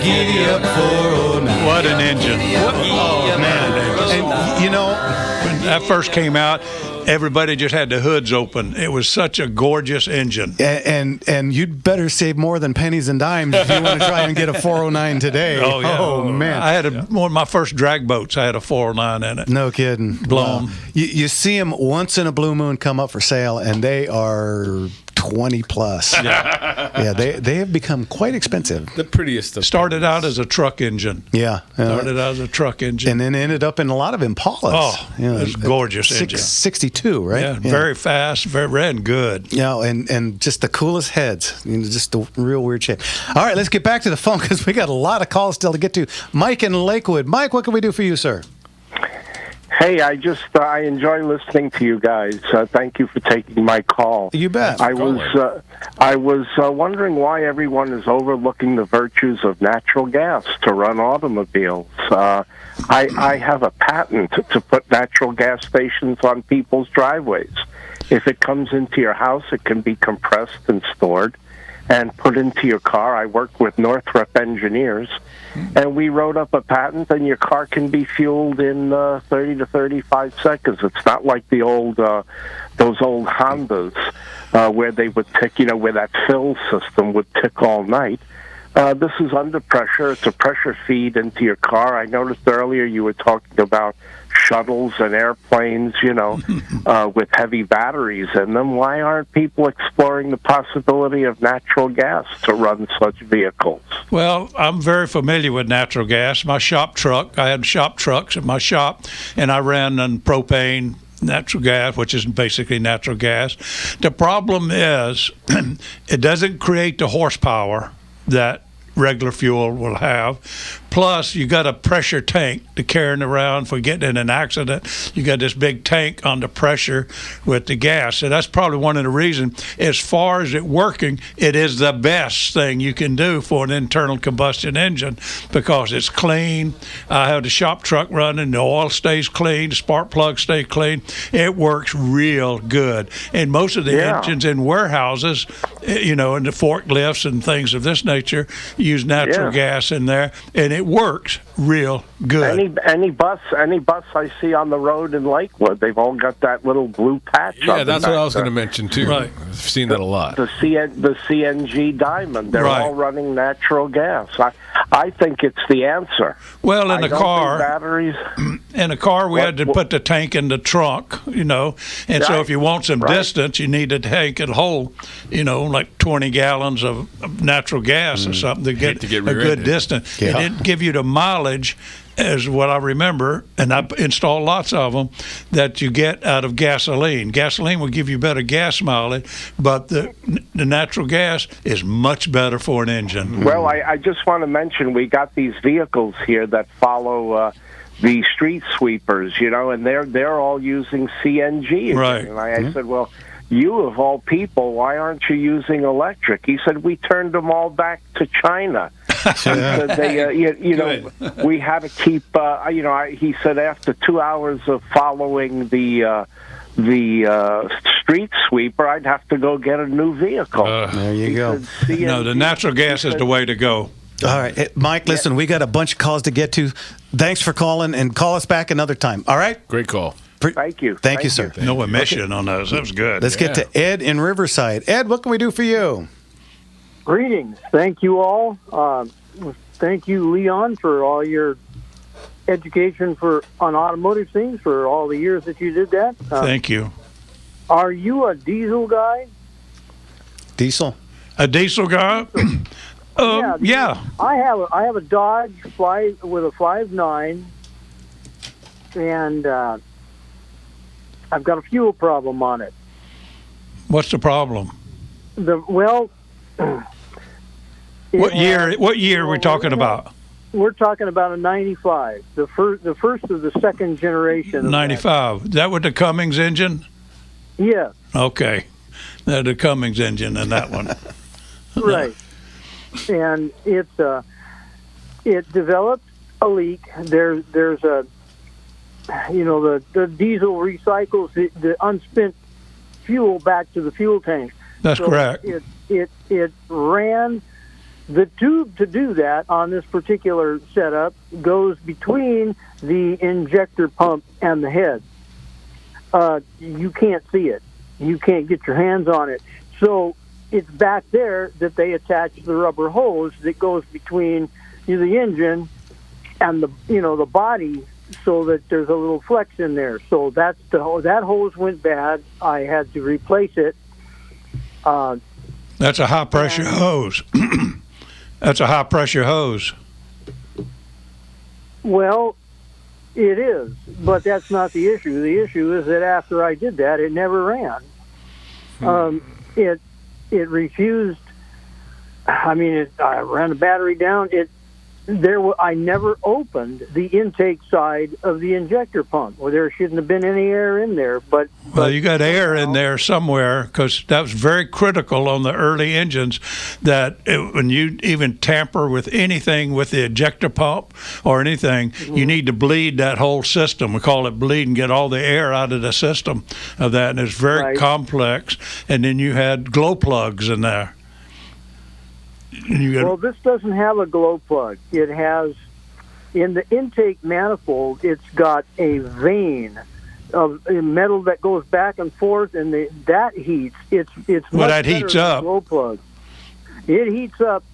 Giddy up 409. What an engine. Oh, man. And, you know, When that first came out, everybody just had the hoods open. It was such a gorgeous engine. and you'd better save more than pennies and dimes if you want to try and get a 409 today. Oh, yeah. Oh, man. I had one of my first drag boats. I had a 409 in it. No kidding. Blown. You see them once in a blue moon come up for sale, and they are 20 plus. Yeah, they have become quite expensive. The prettiest of Started out as a truck engine. Yeah. Started out as a truck engine. And then ended up in a lot of Impalas. Oh, it's gorgeous engine. 62, right? Yeah, very fast, very red and good. Yeah, and just the coolest heads. You know, just a real weird shape. All right, let's get back to the phone because we got a lot of calls still to get to. Mike in Lakewood. Mike, what can we do for you, sir? Hey, I enjoy listening to you guys. Thank you for taking my call. You bet. I was wondering why everyone is overlooking the virtues of natural gas to run automobiles. I have a patent to put natural gas stations on people's driveways. If it comes into your house, it can be compressed and stored and put into your car. I work with Northrop engineers, and we wrote up a patent, and your car can be fueled in 30 to 35 seconds. It's not like the old, those old Hondas where they would tick, you know, where that fill system would tick all night. This is under pressure. It's a pressure feed into your car. I noticed earlier you were talking about shuttles and airplanes, you know, with heavy batteries in them. Why aren't people exploring the possibility of natural gas to run such vehicles? Well, I'm very familiar with natural gas. My shop truck, I had shop trucks at my shop, and I ran on propane, natural gas, which is basically natural gas. The problem is it doesn't create the horsepower that regular fuel will have. Plus, you got a pressure tank to carrying around for getting in an accident. You got this big tank under pressure with the gas. So that's probably one of the reasons. As far as it working, it is the best thing you can do for an internal combustion engine because it's clean. I have the shop truck running. The oil stays clean. The spark plugs stay clean. It works real good. And most of the engines in warehouses, you know, in the forklifts and things of this nature, use natural gas in there, and it works real good. Any bus I see on the road in Lakewood, they've all got that little blue patch. Yeah, that's what I was going to mention too. Right. I've seen that a lot. The CNG Diamond, they're all running natural gas. I think it's the answer. Well, in a car, batteries. In a car, we had to put the tank in the trunk, you know, and so if you want some distance, you need a tank and hold, you know, like 20 gallons of natural gas or something to get a good distance. It didn't give you the mileage, as what I remember, and I installed lots of them, that you get out of gasoline. Gasoline will give you better gas mileage, but the natural gas is much better for an engine. Well, I just want to mention we got these vehicles here that follow the street sweepers, you know, and they're all using CNG. Right. And I said, well, you of all people, why aren't you using electric? He said, we turned them all back to China. You know, we had to keep, you know, he said after 2 hours of following the street sweeper, I'd have to go get a new vehicle. There you go. No, the natural gas is the way to go. All right. Hey, Mike, listen, we got a bunch of calls to get to. Thanks for calling, and call us back another time. All right? Great call. Thank you. Thank you, sir. No emission on those. That was good. Let's get to Ed in Riverside. Ed, what can we do for you? Greetings. Thank you all. Thank you, Leon, for all your education on automotive things for all the years that you did that. Thank you. Are you a diesel guy? Diesel? A diesel guy? Yeah. I have a Dodge with a 5.9, and I've got a fuel problem on it. What's the problem? What year are we talking about? We're talking about a 95, the first of the second generation. 95. Is that with the Cummins engine? Yeah. Okay. The Cummins engine in that one. Right. And it developed a leak. There's a, you know, the diesel recycles the unspent fuel back to the fuel tank. That's correct. It ran The tube to do that on this particular setup goes between the injector pump and the head. You can't see it. You can't get your hands on it. So it's back there that they attach the rubber hose that goes between the engine and the body, so that there's a little flex in there. So that hose went bad. I had to replace it. That's a high pressure hose. That's a high pressure hose. Well, it is, but that's not the issue. The issue is that after I did that, it never ran. It refused. I mean, I ran the battery down. I never opened the intake side of the injector pump. Well, there shouldn't have been any air in there, but you got air in there somewhere, because that was very critical on the early engines. When you even tamper with anything with the ejector pump or anything, you need to bleed that whole system. We call it bleed, and get all the air out of the system of that. And it's very complex. And then you had glow plugs in there. Well, this doesn't have a glow plug. It has, in the intake manifold, it's got a vein of metal that goes back and forth, and that heats. It's much that better heats than up. A glow plug. It heats up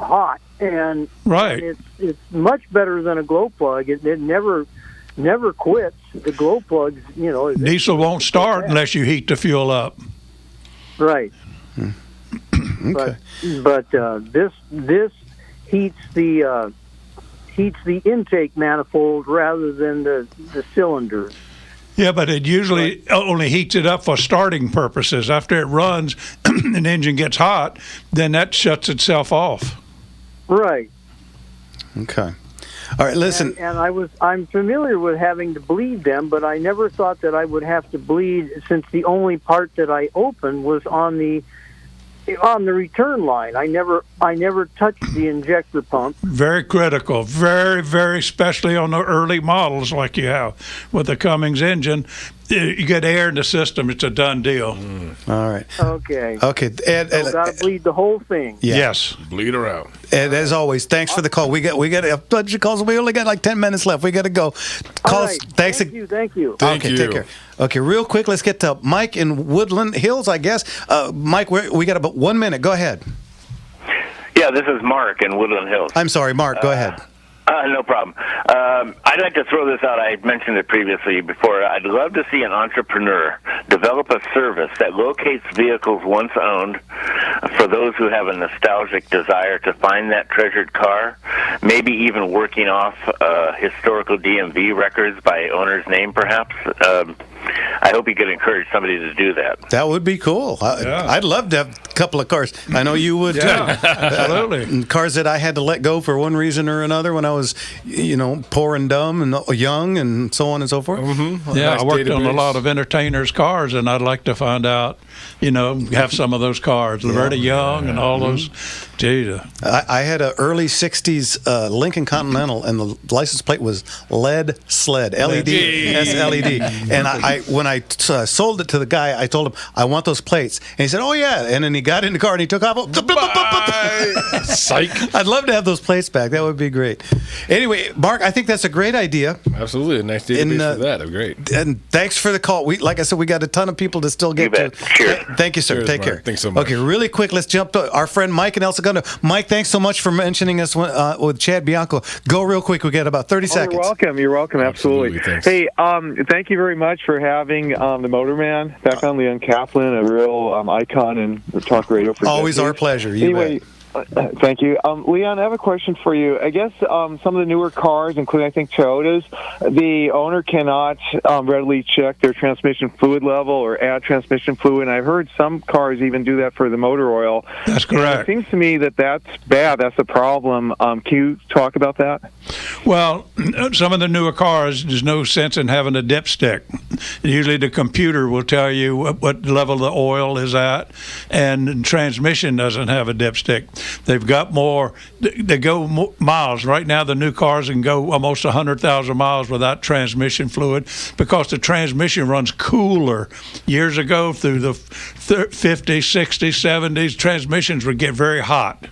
hot, and it's much better than a glow plug. It never quits. The glow plugs, diesel won't start unless you heat the fuel up. Right. Okay. But this heats the intake manifold rather than the cylinder. Yeah, but it usually only heats it up for starting purposes. After it runs and the engine gets hot, then that shuts itself off. Right. Okay. All right, listen. And I'm familiar with having to bleed them, but I never thought that I would have to bleed, since the only part that I opened was on the return line. I never touched the injector pump. Very critical, very, very, especially on the early models like you have with the Cummins engine. You get air in the system, it's a done deal. All right. Okay. Ed, So got to bleed the whole thing. Yeah. Yes. Bleed her out. Ed, as always, thanks for the call. We got a bunch of calls. We only got like 10 minutes left. We got to go. All right. Thanks. Thank you. Thank okay, you. Take care. Okay, real quick, let's get to Mike in Woodland Hills, I guess. Mike, we got about 1 minute. Go ahead. Yeah, this is Mark in Woodland Hills. I'm sorry, Mark. Go ahead. No problem. I'd like to throw this out. I had mentioned it previously before. I'd love to see an entrepreneur develop a service that locates vehicles once owned for those who have a nostalgic desire to find that treasured car, maybe even working off historical DMV records by owner's name, perhaps. I hope you could encourage somebody to do that. That would be cool. I'd love to have a couple of cars. I know you would too. Absolutely. Cars that I had to let go for one reason or another when I was, poor and dumb and young and so on and so forth. Mm-hmm. Yeah, Nice I worked on a database. lot of entertainers' cars, and I'd like to find out, have some of those cars. Laverne Young and all those. Gee, I had an early 60s Lincoln Continental, and the license plate was LED sled, LED, S-LED. And when I sold it to the guy, I told him, I want those plates. And he said, oh, yeah. And then he got in the car and he took off. Psych. I'd love to have those plates back. That would be great. Anyway, Mark, I think that's a great idea. Absolutely. A nice database for that. Great. And thanks for the call. Like I said, we got a ton of people to still get You bet. to. Cheers. Thank you, sir. Cheers, Take Mark. care. Thanks so much. Okay, really quick, let's jump to our friend Mike in El Segundo. Mike, thanks so much for mentioning us with Chad Bianco. Go real quick. We got about 30 seconds. You're welcome. Absolutely. Thanks. Hey, thank you very much for having the Motorman back on, Leon Kaplan, a real icon in talk radio for Always decades. our pleasure. You Anyway, thank you. Leon, I have a question for you. I guess some of the newer cars, including, I think, Toyotas, the owner cannot readily check their transmission fluid level or add transmission fluid. And I've heard some cars even do that for the motor oil. That's correct. And it seems to me that that's bad. That's a problem. Can you talk about that? Well, some of the newer cars, there's no sense in having a dipstick. Usually the computer will tell you what level the oil is at, and the transmission doesn't have a dipstick. They've got more, they go miles. Right now, the new cars can go almost 100,000 miles without transmission fluid because the transmission runs cooler. Years ago, through the 50s, 60s, 70s, transmissions would get very hot.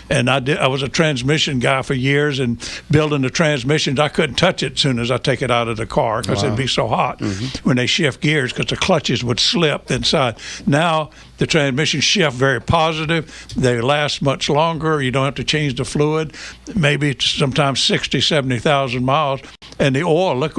And I was a transmission guy for years, and building the transmissions, I couldn't touch it as soon as I take it out of the car because it'd be so hot when they shift gears because the clutches would slip inside. Now the transmissions shift very positive. They last much longer. You don't have to change the fluid, maybe sometimes 60, 70,000 miles. And the oil, look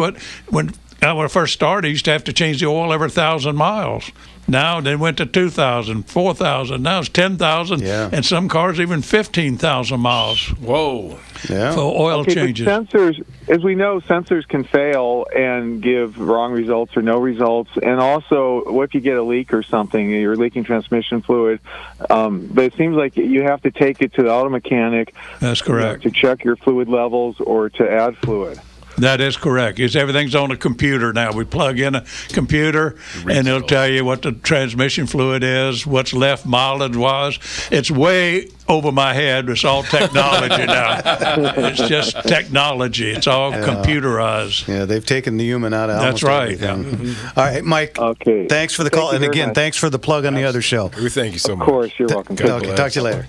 when I first started, I used to have to change the oil every 1,000 miles. Now they went to 2,000, 4,000. Now it's 10,000, and some cars even 15,000 miles. Whoa! Yeah. For oil changes. But sensors, as we know, sensors can fail and give wrong results or no results. And also, what if you get a leak or something? You're leaking transmission fluid. But it seems like you have to take it to the auto mechanic. That's correct. To check your fluid levels or to add fluid. That is correct. Everything's on a computer now. We plug in a computer, and it'll tell you what the transmission fluid is, what's left mileage-wise. It's way over my head. It's all technology now. It's just technology. It's all computerized. Yeah, they've taken the human out of almost everything. Yeah. All right, Mike. Okay. Thanks for the call, and again, thanks for the plug on the other show. We thank you so much. Of course, you're welcome. Okay, talk to you later.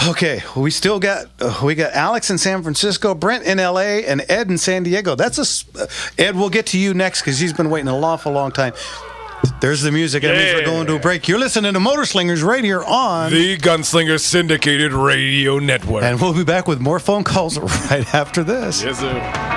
Okay, we still got Alex in San Francisco, Brent in L.A., and Ed in San Diego. Ed, we'll get to you next because he's been waiting an awful long time. There's the music. That means we're going to a break. You're listening to Motor Slingers right here on the Gunslinger Syndicated Radio Network. And we'll be back with more phone calls right after this. Yes, sir.